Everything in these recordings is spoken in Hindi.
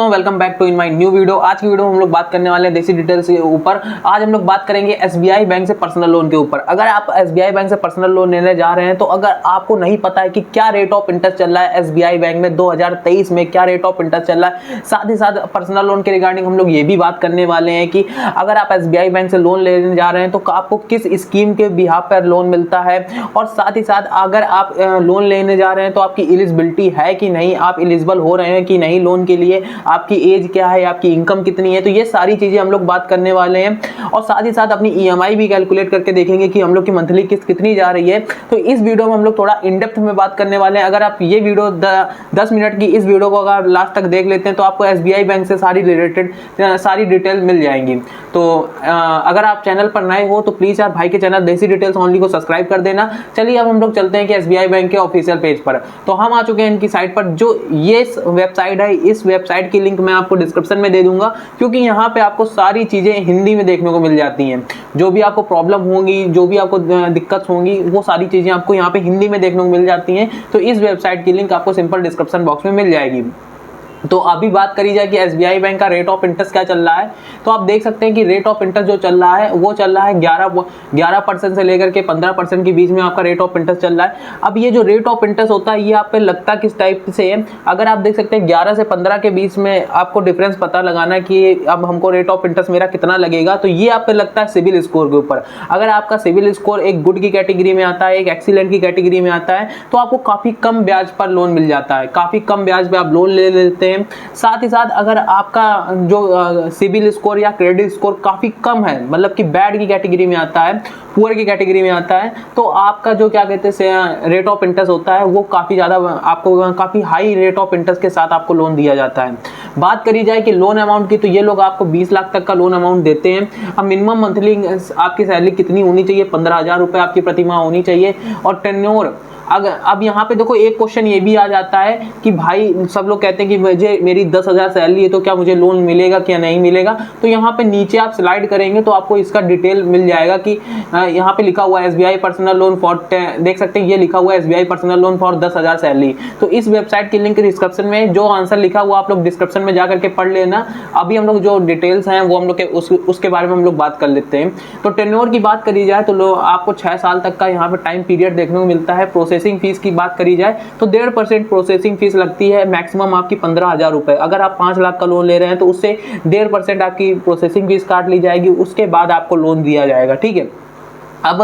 दोस्तों, welcome back to in my new video. आज की वीडियो में हम लोग बात करने वाले हैं देसी डिटेल्स के ऊपर। आज हम लोग बात करेंगे एसबीआई बैंक से पर्सनल लोन के ऊपर। अगर आप एसबीआई बैंक से पर्सनल लोन लेने जा रहे हैं तो अगर आपको नहीं पता है कि क्या रेट ऑफ इंटरेस्ट चल रहा है एसबीआई बैंक में 2023 में, क्या रेट ऑफ इंटरेस्ट चल रहा है, साथ ही साथ पर्सनल लोन के रिगार्डिंग हम लोग ये भी बात करने वाले हैं कि अगर आप एसबीआई बैंक से लोन लेने जा रहे हैं तो आपको किस स्कीम के बिहाफ पर लोन मिलता है, और साथ ही साथ अगर आप लोन लेने जा रहे हैं तो आपकी एलिजिबिलिटी है कि नहीं, आप एलिजिबल हो रहे हैं कि नहीं लोन के लिए, आपकी एज क्या है, आपकी इनकम कितनी है। तो ये सारी चीजें हम लोग बात करने वाले हैं और साथ ही साथ अपनी ईएमआई भी कैलकुलेट करके देखेंगे कि हम लोग की मंथली किस्त कितनी जा रही है। तो इस वीडियो में हम लोग थोड़ा इन डेप्थ में बात करने वाले हैं। अगर आप ये वीडियो 10 मिनट की इस वीडियो को अगर लास्ट तक देख लेते हैं तो आपको एसबीआई बैंक से सारी रिलेटेड सारी डिटेल मिल जाएंगी। तो अगर आप चैनल पर नए हो तो प्लीज यार भाई के चैनल देसी डिटेल्स ओनली को सब्सक्राइब कर देना। चलिए अब हम लोग चलते हैं कि एसबीआई बैंक के ऑफिशियल पेज पर। तो हम आ चुके हैं इनकी साइट पर। जो ये वेबसाइट है, इस वेबसाइट की लिंक मैं आपको डिस्क्रिप्शन में दे दूंगा, क्योंकि यहाँ पे आपको सारी चीजें हिंदी में देखने को मिल जाती हैं। जो भी आपको प्रॉब्लम होगी, जो भी आपको दिक्कत होंगी, वो सारी चीजें आपको यहाँ पे हिंदी में देखने को मिल जाती हैं। तो इस वेबसाइट की लिंक आपको सिंपल डिस्क्रिप्शन बॉक्स में मिल जाएगी। तो अभी बात करी जाए कि एसबीआई बैंक का रेट ऑफ इंटरेस्ट क्या चल रहा है, तो आप देख सकते हैं कि रेट ऑफ इंटरेस्ट जो चल रहा है वो चल रहा है 11% से लेकर के 15% के बीच में आपका रेट ऑफ इंटरेस्ट चल रहा है। अब ये जो रेट ऑफ इंटरेस्ट होता है ये आप पे लगता किस टाइप से है, अगर आप देख सकते हैं 11 से 15 के बीच में आपको डिफरेंस पता लगाना है कि अब हमको रेट ऑफ इंटरेस्ट मेरा कितना लगेगा। तो ये आप पे लगता है सिविल स्कोर के ऊपर। अगर आपका सिविल स्कोर एक गुड की कैटेगरी में आता है, एक एक्सीलेंट की कैटेगरी में आता है, तो आपको काफी कम ब्याज पर लोन मिल जाता है, काफी कम ब्याज पे आप लोन ले लेते हैं। साथ ही साथ अगर आपका जो सिबिल स्कोर या क्रेडिट स्कोर काफी कम है, मतलब कि बैड की कैटेगरी में आता है, पुअर की कैटेगरी में आता है, तो आपका जो क्या कहते हैं रेट ऑफ इंटरेस्ट होता है वो काफी ज्यादा, आपको काफी हाई रेट ऑफ इंटरेस्ट के साथ आपको लोन दिया जाता है। बात करी जाए कि लोन अमाउंट की, तो ये लोग आपको 20 लाख तक का लोन अमाउंट देते हैं। अब मिनिमम मंथली आपकी सैलरी कितनी होनी चाहिए, 15,000 रुपए आपकी प्रतिमाह होनी चाहिए। और टेन्योर, अगर अब यहाँ पे देखो एक क्वेश्चन ये भी आ जाता है कि भाई सब लोग कहते हैं कि मेरी 10,000 सैलरी है तो क्या मुझे लोन मिलेगा क्या नहीं मिलेगा। तो यहाँ पे नीचे आप स्लाइड करेंगे तो आपको इसका डिटेल मिल जाएगा कि यहाँ पे लिखा हुआ है एसबीआई पर्सनल लोन फॉर, देख सकते हैं ये लिखा हुआ है SBI personal loan for 10,000 salary. तो इस वेबसाइट की लिंक डिस्क्रिप्शन में, जो आंसर लिखा हुआ आप लोग डिस्क्रिप्शन में जाकर के पढ़ लेना। अभी हम लोग जो डिटेल्स हैं वो हम लोग उसके बारे में हम लोग बात कर लेते हैं। तो टेन्योर की बात करी जाए तो आपको 6 साल तक का यहाँ पे टाइम पीरियड देखने को मिलता है। प्रोसेसिंग फीस की बात करी जाए तो 1.5% प्रोसेसिंग फीस लगती है, मैक्सिमम आपकी 15,000 रुपए। अगर आप 5 लाख का लोन ले रहे हैं तो उससे 1.5% आपकी प्रोसेसिंग फीस काट ली जाएगी, उसके बाद आपको लोन दिया जाएगा। ठीक है। अब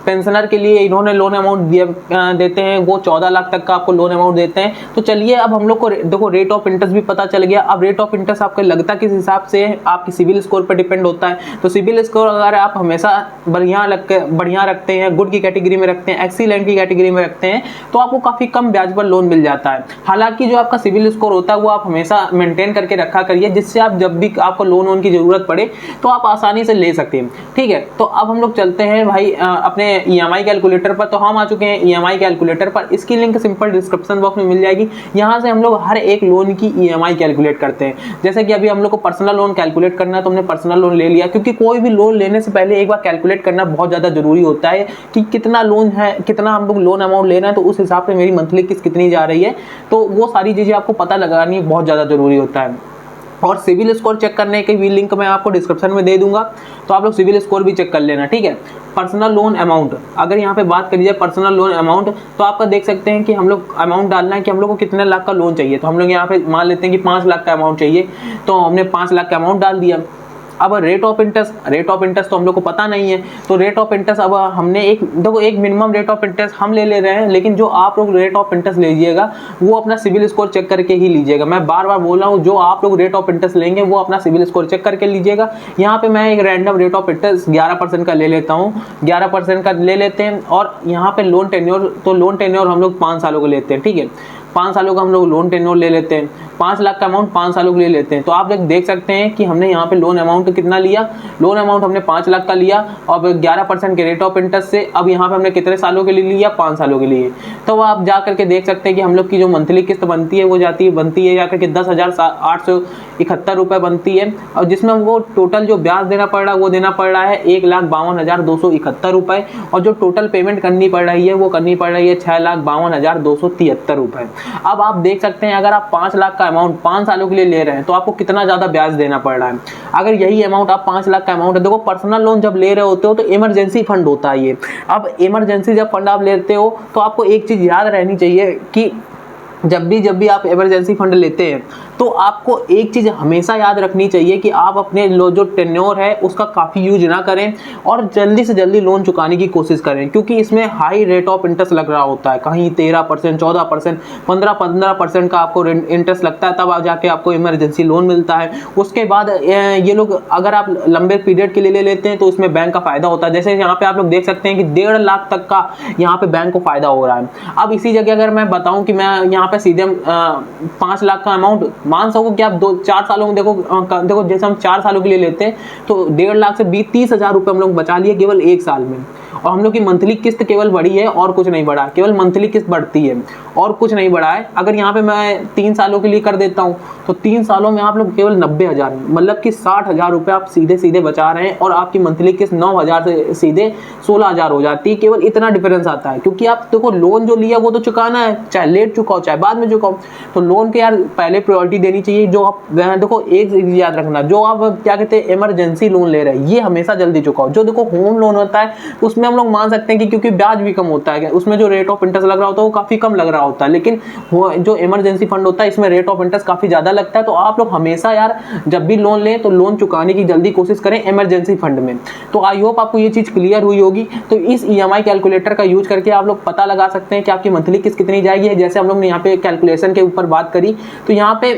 पेंशनर के लिए इन्होंने लोन अमाउंट देते हैं, वो 14 लाख तक का आपको लोन अमाउंट देते हैं। तो चलिए अब हम लोग को देखो रेट ऑफ इंटरेस्ट भी पता चल गया। अब रेट ऑफ इंटरेस्ट आपको लगता किस हिसाब से आपकी सिविल स्कोर पर डिपेंड होता है। तो सिविल स्कोर अगर आप हमेशा बढ़िया रखते हैं, गुड की कैटेगरी में रखते हैं, एक्सीलेंट की कैटेगरी में रखते हैं, तो आपको काफी कम ब्याज पर लोन मिल जाता है। हालांकि जो आपका सिविल स्कोर होता है वो आप हमेशा मेंटेन करके रखा करिए, जिससे आप जब भी आपको लोन की जरूरत पड़े तो आप आसानी से ले सकते हैं। ठीक है। तो अब हम लोग चलते हैं भाई अपने ईएमआई कैलकुलेटर पर। तो हम आ चुके हैं ईएमआई कैलकुलेटर पर। इसकी लिंक सिंपल डिस्क्रिप्शन बॉक्स में मिल जाएगी। यहाँ से हम लोग हर एक लोन की ईएमआई कैलकुलेट करते हैं। जैसे कि अभी हम लोग को पर्सनल लोन कैलकुलेट करना है तो हमने पर्सनल लोन ले लिया, क्योंकि कोई भी लोन लेने से पहले एक बार कैलकुलेट करना बहुत ज्यादा जरूरी होता है कि कितना लोन है, कितना हम लोग लोन अमाउंट लेना है, तो उस हिसाब से मेरी मंथली किस्त कितनी जा रही है। तो वो सारी चीजें आपको पता लगानी बहुत ज्यादा जरूरी होता है। और सिविल स्कोर चेक करने की भी लिंक मैं आपको डिस्क्रिप्शन में दे दूंगा, तो आप लोग सिविल स्कोर भी चेक कर लेना। ठीक है। पर्सनल लोन अमाउंट, अगर यहाँ पे बात करी जाए पर्सनल लोन अमाउंट, तो आपका देख सकते हैं कि हम लोग अमाउंट डालना है कि हम लोग को कितने लाख का लोन चाहिए। तो हम लोग यहाँ पे मान लेते हैं कि 5 लाख का अमाउंट चाहिए, तो हमने 5 लाख का अमाउंट डाल दिया। अब रेट ऑफ इंटरेस्ट तो हम लोग को पता नहीं है, तो रेट ऑफ इंटरेस्ट अब हमने एक मिनिमम रेट ऑफ इंटरेस्ट हम ले रहे हैं, लेकिन जो आप लोग रेट ऑफ इंटरेस्ट लीजिएगा वो अपना सिविल स्कोर चेक करके ही लीजिएगा। मैं बार बार बोल रहा हूँ, जो आप लोग रेट ऑफ इंटरेस्ट लेंगे वो अपना सिविल स्कोर चेक करके लीजिएगा। यहाँ पे मैं एक रैंडम रेट ऑफ इंटरेस्ट 11% का ले लेता हूँ, 11% का ले लेते हैं। और यहाँ पे लोन टेन्योर, तो लोन टेन्योर हम लोग 5 सालों को लेते हैं। ठीक है। 5 सालों का हम लोग लोन टेन्योर ले लेते हैं। 5 लाख का अमाउंट 5 सालों के लिए लेते हैं। तो आप लोग देख सकते हैं कि हमने यहाँ पे लोन अमाउंट कितना लिया, लोन अमाउंट हमने 5 लाख का लिया और 11% के रेट ऑफ इंटरेस्ट से। अब यहाँ पे हमने कितने सालों के लिए लिया, 5 सालों के लिए। तो आप जा करके देख सकते हैं कि हम लोग की जो मंथली किस्त बनती है वो बनती है जाकर के 10,871 रुपए बनती है, और जिसमें वो टोटल जो ब्याज देना पड़ रहा है वो देना पड़ रहा है 1,52,271 रुपए, और जो टोटल पेमेंट करनी पड़ रही है वो करनी पड़ रही है 6,52,273 रुपए। अब आप देख सकते हैं अगर आप 5 लाख का अमाउंट 5 सालों के लिए ले रहे हैं तो आपको कितना ज़्यादा ब्याज देना पड़ रहा है। अगर यही अमाउंट आप 5 लाख का अमाउंट है, देखो पर्सनल लोन जब ले रहे होते हो तो इमरजेंसी फंड होता है ये। अब इमरजेंसी जब फंड आप लेते हो तो आपको एक चीज़ याद रहनी चाहिए कि जब भी आप इमरजेंसी फंड लेते हैं तो आपको एक चीज़ हमेशा याद रखनी चाहिए कि आप अपने जो टेन्योर है उसका काफ़ी यूज ना करें और जल्दी से जल्दी लोन चुकाने की कोशिश करें, क्योंकि इसमें हाई रेट ऑफ इंटरेस्ट लग रहा होता है। कहीं 13%, 14%, 15% का आपको इंटरेस्ट लगता है, तब जाके आपको इमरजेंसी लोन मिलता है। उसके बाद ये लोग अगर आप लंबे पीरियड के लिए ले लेते हैं तो इसमें बैंक का फायदा होता है। जैसे यहाँ पे आप लोग देख सकते हैं कि 1.5 लाख तक का यहाँ पे बैंक को फायदा हो रहा है। अब इसी जगह अगर मैं बताऊं कि मैं यहाँ पे सीधे 5 लाख का अमाउंट मान सको कि आप 2-4 सालों में देखो जैसे हम 4 सालों के लिए लेते हैं तो 1.5 लाख से 30 हजार रुपये हम लोग बचा लिए केवल 1 साल में। और हम लोग की मंथली किस्त केवल बढ़ी है और कुछ नहीं बढ़ा, केवल मंथली किस्त बढ़ती है और कुछ नहीं बढ़ा है। अगर यहाँ पे मैं 3 सालों के लिए कर देता हूँ तो 3 सालों में आप लोग केवल 90,000 मतलब कि 60,000 रुपये आप सीधे सीधे बचा रहे हैं और आपकी मंथली किस्त 9,000 से सीधे 16,000 हो जाती है। केवल इतना डिफरेंस आता है, क्योंकि आप देखो लोन जो लिया वो तो चुकाना है, चाहे लेट चुकाओ चाहे बाद में चुकाओ। तो लोन के यार पहले प्रायोरिटी देनी चाहिए। जो आप देखो एक चीज याद रखना, जो आप क्या कहते हैं इमरजेंसी लोन ले रहे हैं ये हमेशा जल्दी चुकाओ। जो देखो होम लोन होता है उसमें हम लोग मान सकते हैं कि क्योंकि ब्याज भी कम होता है, उसमें जो रेट ऑफ इंटरेस्ट लग रहा होता है वो काफी कम लग रहा होता है, लेकिन जो इमरजेंसी फंड होता है इसमें रेट ऑफ इंटरेस्ट काफी ज्यादा लगता है। तो आप लोग हमेशा यार जब भी लोन लें तो लोन चुकाने की जल्दी कोशिश करें इमरजेंसी फंड में। तो आई होप आपको ये चीज क्लियर हुई होगी। तो इस EMI कैलकुलेटर का यूज करके आप लोग पता लगा सकते हैं कि आपकी मंथली किस्त कितनी जाएगी। जैसे हम लोग ने यहाँ पे कैलकुलेशन के ऊपर बात करी तो यहाँ पे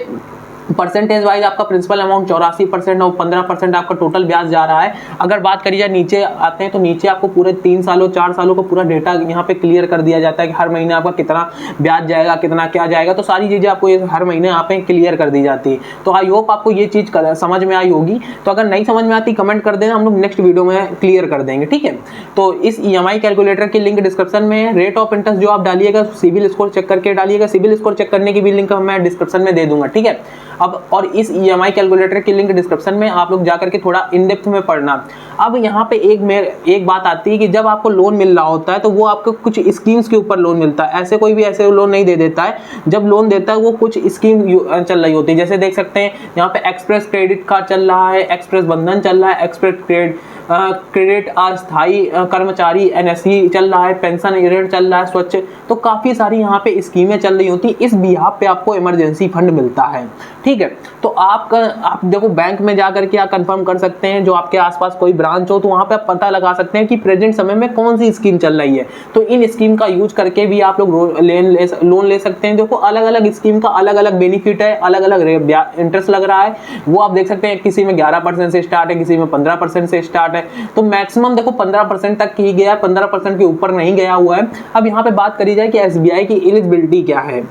परसेंटेज वाइज आपका प्रिंसिपल अमाउंट 84% और 15% आपका टोटल ब्याज जा रहा है। अगर बात करी जाए नीचे आते हैं तो नीचे आपको पूरे 3 सालों 4 सालों का पूरा डेटा यहाँ पे क्लियर कर दिया जाता है कि हर महीने आपका कितना ब्याज जाएगा, कितना क्या जाएगा। तो सारी चीज़ें आपको ये हर महीने यहाँ पे क्लियर कर दी जाती है। तो आई होप आपको ये चीज़ समझ में आई होगी। तो अगर नहीं समझ में आती कमेंट कर देना, हम लोग नेक्स्ट वीडियो में क्लियर कर देंगे, ठीक है। तो इस EMI कैलकुलेटर की लिंक डिस्क्रिप्शन में है। रेट ऑफ इंटरेस्ट जो आप डालिएगा सिविल स्कोर चेक करके डालिएगा, सिविल स्कोर चेक करने की भी लिंक मैं डिस्क्रिप्शन में दे दूंगा, ठीक है। अब और इस EMI कैलकुलेटर की लिंक डिस्क्रिप्शन में आप लोग जाकर के थोड़ा इन डेप्थ में पढ़ना। अब यहाँ पे एक बात आती है कि जब आपको लोन मिल रहा होता है तो वो आपको कुछ स्कीम्स के ऊपर लोन मिलता है। ऐसे कोई भी ऐसे लोन नहीं दे देता है। जब लोन देता है वो कुछ स्कीम चल रही होती है। जैसे देख सकते हैं यहाँ पे एक्सप्रेस क्रेडिट कार्ड चल रहा है, एक्सप्रेस बंधन चल रहा है, एक्सप्रेस क्रेडिट अस्थायी कर्मचारी NSE चल रहा है, पेंशन रेट चल रहा है, स्वच्छ। तो काफ़ी सारी यहाँ पे स्कीमें चल रही होती है। इस बिहाफ पे आपको इमरजेंसी फंड मिलता है, ठीक है। तो आप देखो बैंक में जाकर के आप कंफर्म कर सकते हैं, जो आपके आसपास कोई ब्रांच हो तो वहाँ पे आप पता लगा सकते हैं कि प्रेजेंट समय में कौन सी स्कीम चल रही है। तो इन स्कीम का यूज करके भी आप लोग लोन ले सकते हैं। देखो अलग अलग स्कीम का अलग अलग बेनिफिट है, अलग अलग इंटरेस्ट लग रहा है। वो आप देख सकते हैं किसी में 11% से स्टार्ट है, किसी में 15% से स्टार्ट है। तो मैक्सिमम देखो 15% तक ही गया है, 15% के ऊपर नहीं गया हुआ है। अब यहाँ पे बात करी जाए कि SBI की एलिजिबिलिटी क्या है।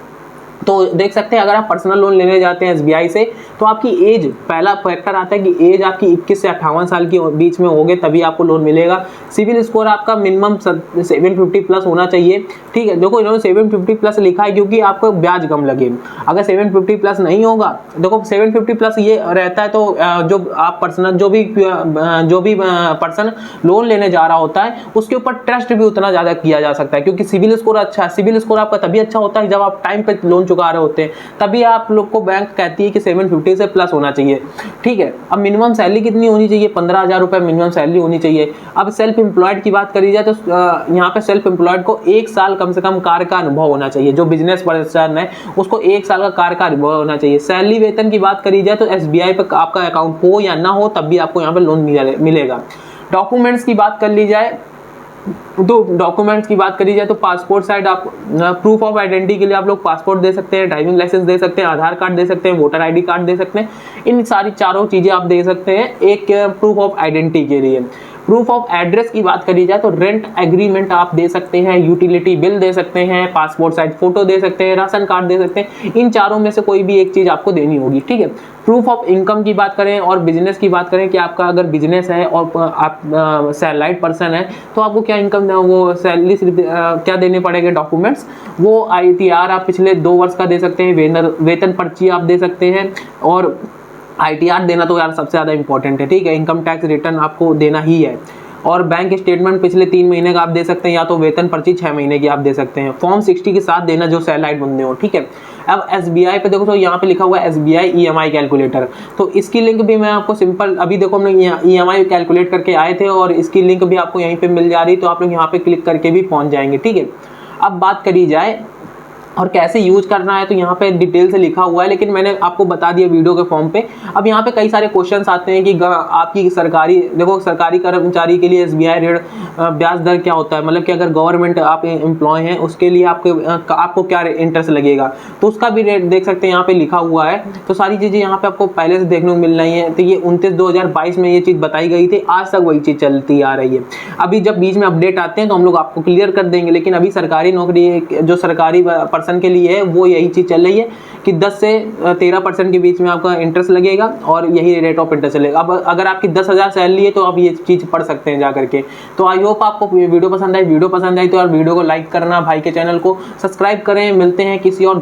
तो देख सकते हैं अगर आप पर्सनल लोन लेने जाते हैं SBI से तो आपकी एज, पहला फैक्टर आता है कि एज आपकी 21 से 58 साल के बीच में होगे तभी आपको लोन मिलेगा। सिविल स्कोर आपका मिनिमम 750 प्लस होना चाहिए, ठीक है। देखो इन्होंने 750 प्लस लिखा है क्योंकि आपको ब्याज कम लगे। अगर 750 प्लस नहीं होगा, देखो 750 प्लस ये रहता है तो जो आप पर्सनल जो भी पर्सन लोन लेने जा रहा होता है उसके ऊपर ट्रस्ट भी उतना ज़्यादा किया जा सकता है, क्योंकि सिविल स्कोर अच्छा है। सिविल स्कोर आपका तभी अच्छा होता है जब आप टाइम पे लोन चुका रहे होते हैं, तभी आप लोग को बैंक कहती है कि 750 से प्लस होना चाहिए, ठीक है। अब मिनिमम सैलरी कितनी होनी चाहिए? 15,000 रुपये मिनिमम सैलरी होनी चाहिए। अब सेल्फ एम्प्लॉयड की बात करी जाए तो यहाँ पे सेल्फ एम्प्लॉयड को 1 साल कम से कम कार्य का अनुभव होना चाहिए। जो बिजनेस पर्सन है उसको 1 साल का कार्य का अनुभव होना चाहिए। सैलरी वेतन की बात करी जाए तो SBI पे आपका अकाउंट हो या ना हो तब भी आपको यहाँ पे लोन मिलेगा। डॉक्यूमेंट्स की बात कर ली जाए तो डॉक्यूमेंट्स की बात करी जाए तो पासपोर्ट साइड आप प्रूफ ऑफ आइडेंटिटी के लिए आप लोग पासपोर्ट दे सकते हैं, ड्राइविंग लाइसेंस दे सकते हैं, आधार कार्ड दे सकते हैं, वोटर ID कार्ड दे सकते हैं। इन सारी चारों चीज़ें आप दे सकते हैं एक प्रूफ ऑफ आइडेंटिटी के लिए। प्रूफ ऑफ एड्रेस की बात करी जाए तो रेंट एग्रीमेंट आप दे सकते हैं, यूटिलिटी बिल दे सकते हैं, पासपोर्ट साइज फोटो दे सकते हैं, राशन कार्ड दे सकते हैं। इन चारों में से कोई भी एक चीज़ आपको देनी होगी, ठीक है। प्रूफ ऑफ इनकम की बात करें और बिजनेस की बात करें कि आपका अगर बिजनेस है और आप सैलरीड पर्सन है तो आपको क्या इनकम वो सैलरी क्या देने पड़ेंगे डॉक्यूमेंट्स, वो ITR आप पिछले 2 वर्ष का दे सकते हैं, वेतन पर्ची आप दे सकते हैं और ITR देना तो यार सबसे ज़्यादा इंपॉर्टेंट है, ठीक है। इनकम टैक्स रिटर्न आपको देना ही है। और बैंक स्टेटमेंट पिछले 3 महीने का आप दे सकते हैं, या तो वेतन पर्ची 6 महीने की आप दे सकते हैं। फॉर्म 60 के साथ देना जो सैलराइड बंदे हो, ठीक है। अब SBI पे देखो तो यहाँ पे लिखा हुआ है SBI EMI कैलकुलेटर, तो इसकी लिंक भी मैं आपको सिंपल अभी देखो हम लोग EMI कैलकुलेट करके आए थे और इसकी लिंक भी आपको यहीं पे मिल जा रही, तो आप लोग यहाँ पे क्लिक करके भी पहुँच जाएंगे, ठीक है। अब बात करी जाए और कैसे यूज करना है, तो यहाँ पे डिटेल से लिखा हुआ है, लेकिन मैंने आपको बता दिया वीडियो के फॉर्म पे। अब यहाँ पे कई सारे क्वेश्चंस आते हैं कि आपकी सरकारी, देखो सरकारी कर्मचारी के लिए SBI ऋण ब्याज दर क्या होता है, मतलब कि अगर गवर्नमेंट आप एम्प्लॉय हैं उसके लिए आपको क्या इंटरेस्ट लगेगा, तो उसका भी रेट देख सकते हैं यहाँ पे लिखा हुआ है। तो सारी चीज़ें यहाँ पे आपको पहले से देखने को मिल रही है। तो ये 29/2022 में ये चीज़ बताई गई थी, आज तक वही चीज़ चलती आ रही है। अभी जब बीच में अपडेट आते हैं तो हम लोग आपको क्लियर कर देंगे, लेकिन अभी सरकारी नौकरी जो सरकारी पर्सन के लिए है वो यही चीज़ चल रही है कि 10 से 13% के बीच में आपका इंटरेस्ट लगेगा और यही रेट ऑफ इंटरेस्ट चलेगा। अब अगर आपकी 10,000 सैलरी है तो आप ये चीज़ पढ़ सकते हैं जा करके। तो आई होप आपको वीडियो पसंद आई तो यार वीडियो को लाइक करना, भाई के चैनल को सब्सक्राइब करें। मिलते हैं किसी और